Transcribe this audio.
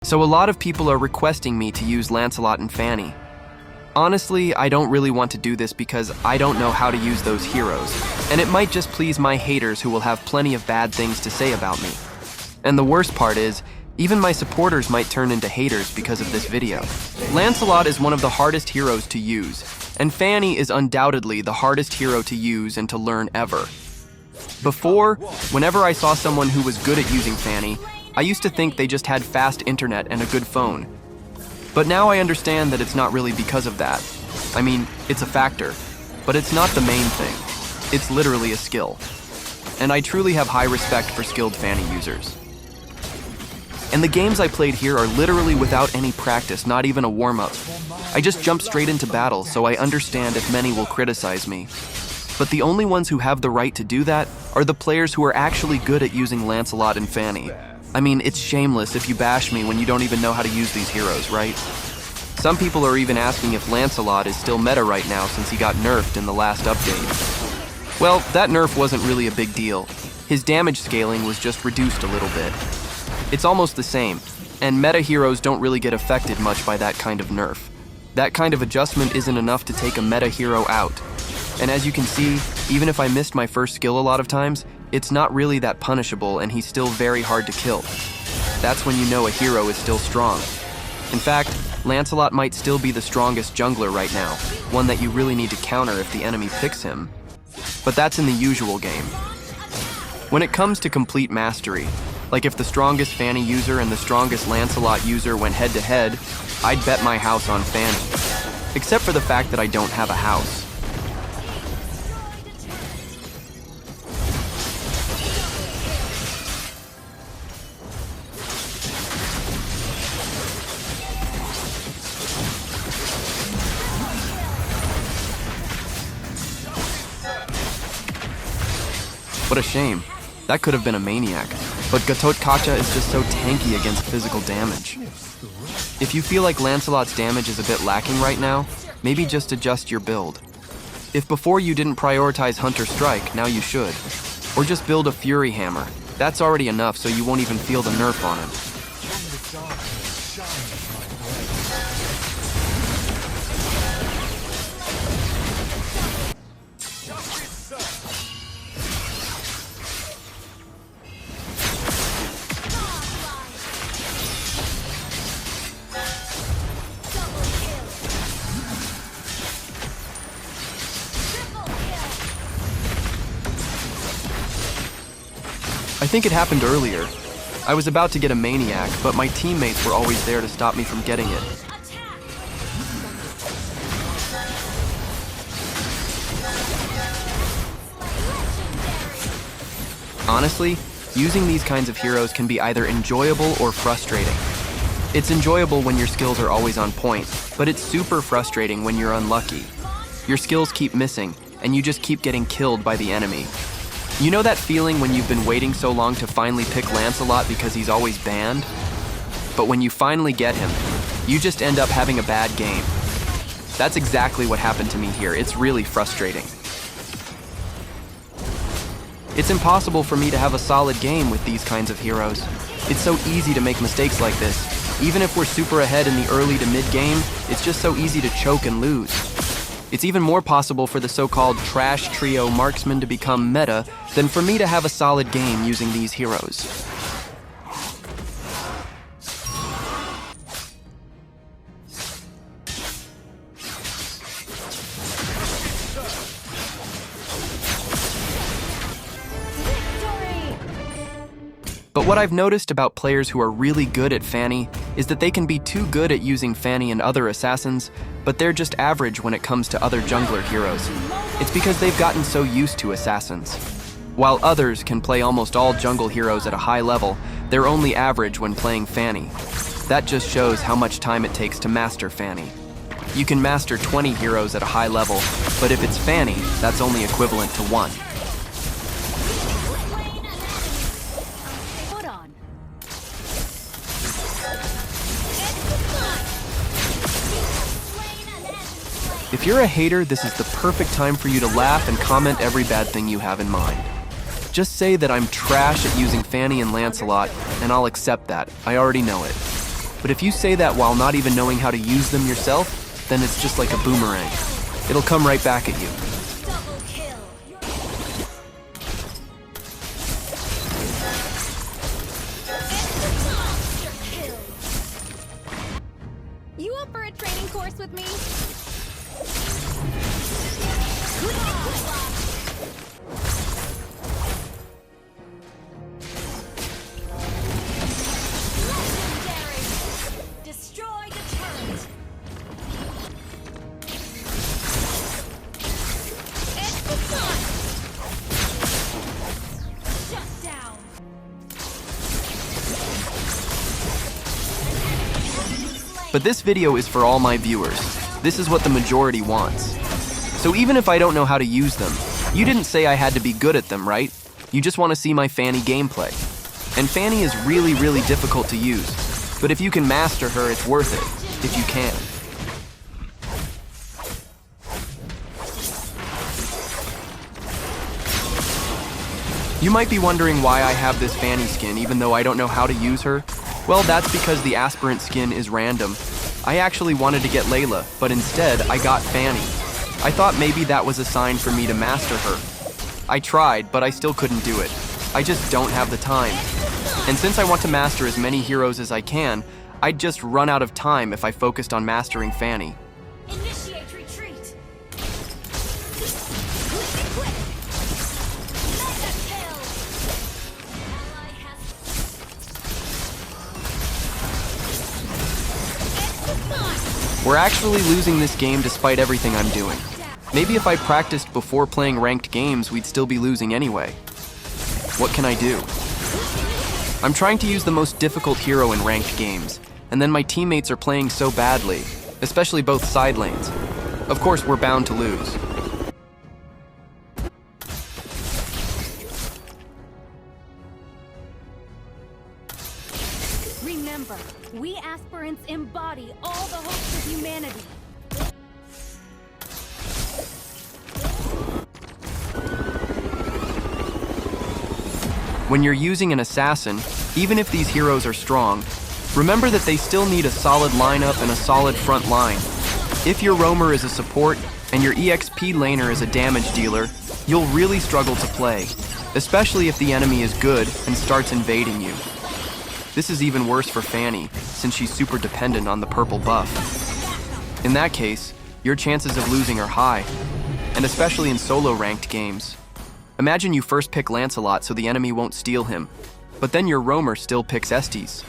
So a lot of people are requesting me to use Lancelot and Fanny. Honestly, I don't really want to do this because I don't know how to use those heroes, and it might just please my haters who will have plenty of bad things to say about me. And the worst part is, even my supporters might turn into haters because of this video. Lancelot is one of the hardest heroes to use, and Fanny is undoubtedly the hardest hero to use and to learn ever. Before, whenever I saw someone who was good at using Fanny, I used to think they just had fast internet and a good phone. But now I understand that it's not really because of that. I mean, it's a factor, but it's not the main thing. It's literally a skill. And I truly have high respect for skilled Fanny users. And the games I played here are literally without any practice, not even a warm-up. I just jump straight into battle, so I understand if many will criticize me. But the only ones who have the right to do that are the players who are actually good at using Lancelot and Fanny. I mean, it's shameless if you bash me when you don't even know how to use these heroes, right? Some people are even asking if Lancelot is still meta right now since he got nerfed in the last update. Well, that nerf wasn't really a big deal. His damage scaling was just reduced a little bit. It's almost the same, and meta heroes don't really get affected much by that kind of nerf. That kind of adjustment isn't enough to take a meta hero out. And as you can see, even if I missed my first skill a lot of times, it's not really that punishable and he's still very hard to kill. That's when you know a hero is still strong. In fact, Lancelot might still be the strongest jungler right now, one that you really need to counter if the enemy picks him. But that's in the usual game. When it comes to complete mastery, like if the strongest Fanny user and the strongest Lancelot user went head-to-head, I'd bet my house on Fanny. Except for the fact that I don't have a house. What a shame. That could have been a maniac. But Gatot Kacha is just so tanky against physical damage. If you feel like Lancelot's damage is a bit lacking right now, maybe just adjust your build. If before you didn't prioritize Hunter Strike, now you should. Or just build a Fury Hammer. That's already enough so you won't even feel the nerf on him. I think it happened earlier. I was about to get a maniac, but my teammates were always there to stop me from getting it. Honestly, using these kinds of heroes can be either enjoyable or frustrating. It's enjoyable when your skills are always on point, but it's super frustrating when you're unlucky. Your skills keep missing, and you just keep getting killed by the enemy. You know that feeling when you've been waiting so long to finally pick Lancelot because he's always banned? But when you finally get him, you just end up having a bad game. That's exactly what happened to me here. It's really frustrating. It's impossible for me to have a solid game with these kinds of heroes. It's so easy to make mistakes like this. Even if we're super ahead in the early to mid game, it's just so easy to choke and lose. It's even more possible for the so-called trash trio marksman to become meta than for me to have a solid game using these heroes. But what I've noticed about players who are really good at Fanny is that they can be too good at using Fanny and other assassins, but they're just average when it comes to other jungler heroes. It's because they've gotten so used to assassins. While others can play almost all jungle heroes at a high level, they're only average when playing Fanny. That just shows how much time it takes to master Fanny. You can master 20 heroes at a high level, but if it's Fanny, that's only equivalent to 1. If you're a hater, this is the perfect time for you to laugh and comment every bad thing you have in mind. Just say that I'm trash at using Fanny and Lancelot, and I'll accept that. I already know it. But if you say that while not even knowing how to use them yourself, then it's just like a boomerang. It'll come right back at you. Double kill. You up for a training course with me? Legendary! Destroy the turret! It's the sun! Shut down! But this video is for all my viewers. This is what the majority wants. So even if I don't know how to use them, you didn't say I had to be good at them, right? You just want to see my Fanny gameplay. And Fanny is really, really difficult to use. But if you can master her, it's worth it. If you can. You might be wondering why I have this Fanny skin even though I don't know how to use her. Well, that's because the aspirant skin is random. I actually wanted to get Layla, but instead I got Fanny. I thought maybe that was a sign for me to master her. I tried, but I still couldn't do it. I just don't have the time. And since I want to master as many heroes as I can, I'd just run out of time if I focused on mastering Fanny. Initiate retreat! We're actually losing this game despite everything I'm doing. Maybe if I practiced before playing ranked games, we'd still be losing anyway. What can I do? I'm trying to use the most difficult hero in ranked games, and then my teammates are playing so badly, especially both side lanes. Of course, we're bound to lose. Remember, we aspirants embody all the hopes of humanity. When you're using an assassin, even if these heroes are strong, remember that they still need a solid lineup and a solid front line. If your roamer is a support and your EXP laner is a damage dealer, you'll really struggle to play, especially if the enemy is good and starts invading you. This is even worse for Fanny, since she's super dependent on the purple buff. In that case, your chances of losing are high, and especially in solo ranked games. Imagine you first pick Lancelot so the enemy won't steal him, but then your roamer still picks Estes.